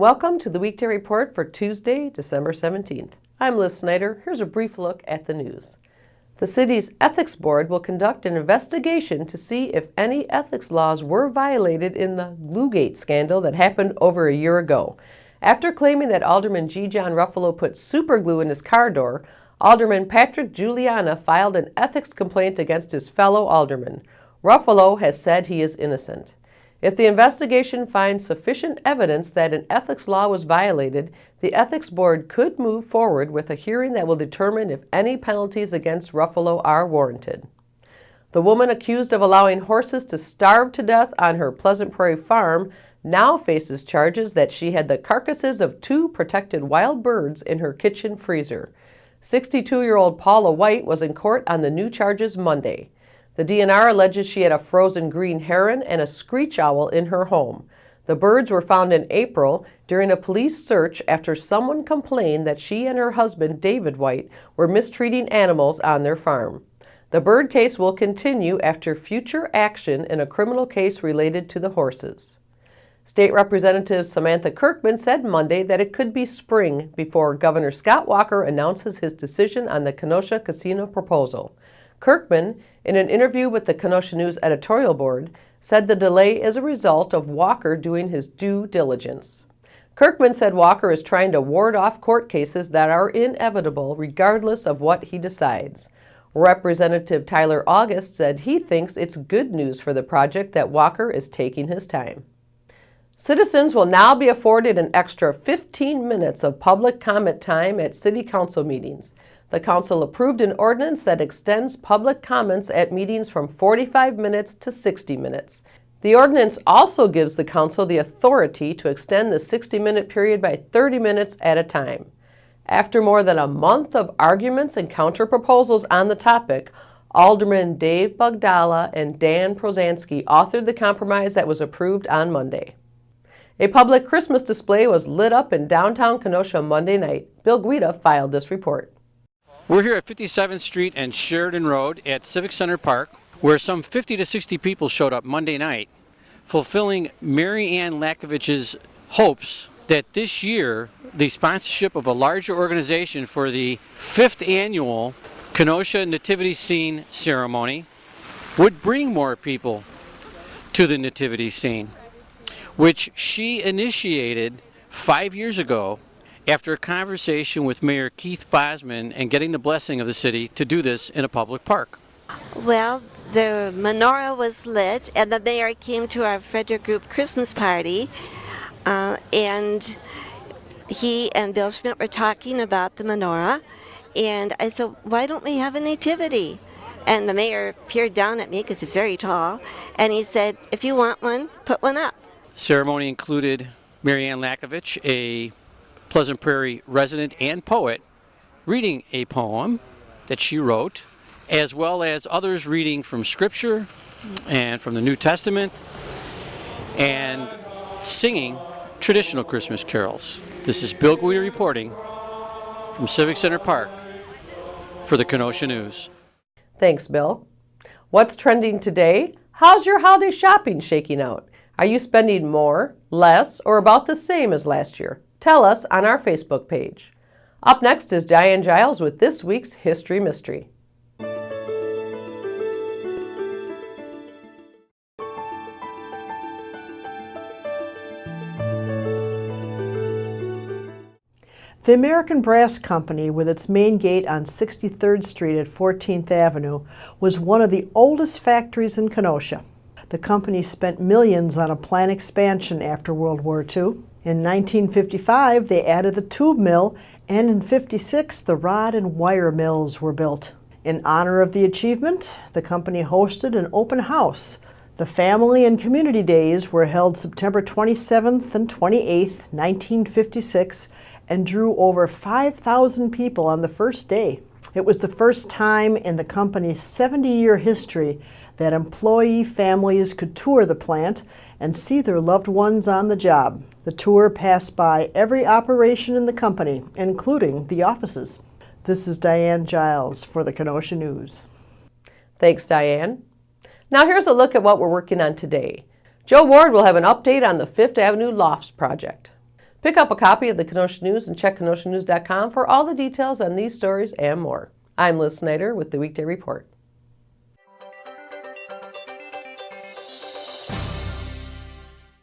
Welcome to the Weekday Report for Tuesday, December 17th. I'm Liz Snyder. Here's a brief look at the news. The city's ethics board will conduct an investigation to see if any ethics laws were violated in the Gluegate scandal that happened over a year ago. After claiming that Alderman G. John Ruffalo put super glue in his car door, Alderman Patrick Juliana filed an ethics complaint against his fellow alderman. Ruffalo has said he is innocent. If the investigation finds sufficient evidence that an ethics law was violated, the Ethics Board could move forward with a hearing that will determine if any penalties against Ruffalo are warranted. The woman accused of allowing horses to starve to death on her Pleasant Prairie farm now faces charges that she had the carcasses of 2 protected wild birds in her kitchen freezer. 62-year-old Paula White was in court on the new charges Monday. The DNR alleges she had a frozen green heron and a screech owl in her home. The birds were found in April during a police search after someone complained that she and her husband, David White, were mistreating animals on their farm. The bird case will continue after future action in a criminal case related to the horses. State Representative Samantha Kerkman said Monday that it could be spring before Governor Scott Walker announces his decision on the Kenosha casino proposal. Kerkman, in an interview with the Kenosha News editorial board, said the delay is a result of Walker doing his due diligence. Kerkman said Walker is trying to ward off court cases that are inevitable regardless of what he decides. Representative Tyler August said he thinks it's good news for the project that Walker is taking his time. Citizens will now be afforded an extra 15 minutes of public comment time at City Council meetings. The Council approved an ordinance that extends public comments at meetings from 45 minutes to 60 minutes. The ordinance also gives the Council the authority to extend the 60-minute period by 30 minutes at a time. After more than a month of arguments and counter-proposals on the topic, Alderman Dave Bugdala and Dan Prozansky authored the compromise that was approved on Monday. A public Christmas display was lit up in downtown Kenosha Monday night. Bill Guida filed this report. We're here at 57th Street and Sheridan Road at Civic Center Park, where some 50 to 60 people showed up Monday night, fulfilling Mary Ann Lakovich's hopes that this year the sponsorship of a larger organization for the 5th annual Kenosha Nativity Scene ceremony would bring more people to the nativity scene, which she initiated 5 years ago after a conversation with Mayor Keith Bosman and getting the blessing of the city to do this in a public park. Well, the menorah was lit and the mayor came to our Frederick Group Christmas party and he and Bill Schmidt were talking about the menorah, and I said, why don't we have a nativity? And the mayor peered down at me because he's very tall, and he said, if you want one, put one up. Ceremony included Mary Ann Lakovich, a Pleasant Prairie resident and poet, reading a poem that she wrote, as well as others reading from Scripture and from the New Testament and singing traditional Christmas carols. This is Bill Guida reporting from Civic Center Park for the Kenosha News. Thanks, Bill. What's trending today? How's your holiday shopping shaking out? Are you spending more, less, or about the same as last year? Tell us on our Facebook page. Up next is Diane Giles with this week's History Mystery. The American Brass Company, with its main gate on 63rd Street at 14th Avenue, was one of the oldest factories in Kenosha. The company spent millions on a plant expansion after World War II. In 1955, they added the tube mill, and in 56, the rod and wire mills were built. In honor of the achievement, the company hosted an open house. The Family and Community Days were held September 27th and 28th, 1956, and drew over 5,000 people on the first day. It was the first time in the company's 70-year history that employee families could tour the plant and see their loved ones on the job. The tour passed by every operation in the company, including the offices. This is Diane Giles for the Kenosha News. Thanks, Diane. Now here's a look at what we're working on today. Joe Ward will have an update on the Fifth Avenue Lofts project. Pick up a copy of the Kenosha News and check kenoshanews.com for all the details on these stories and more. I'm Liz Snyder with the Weekday Report.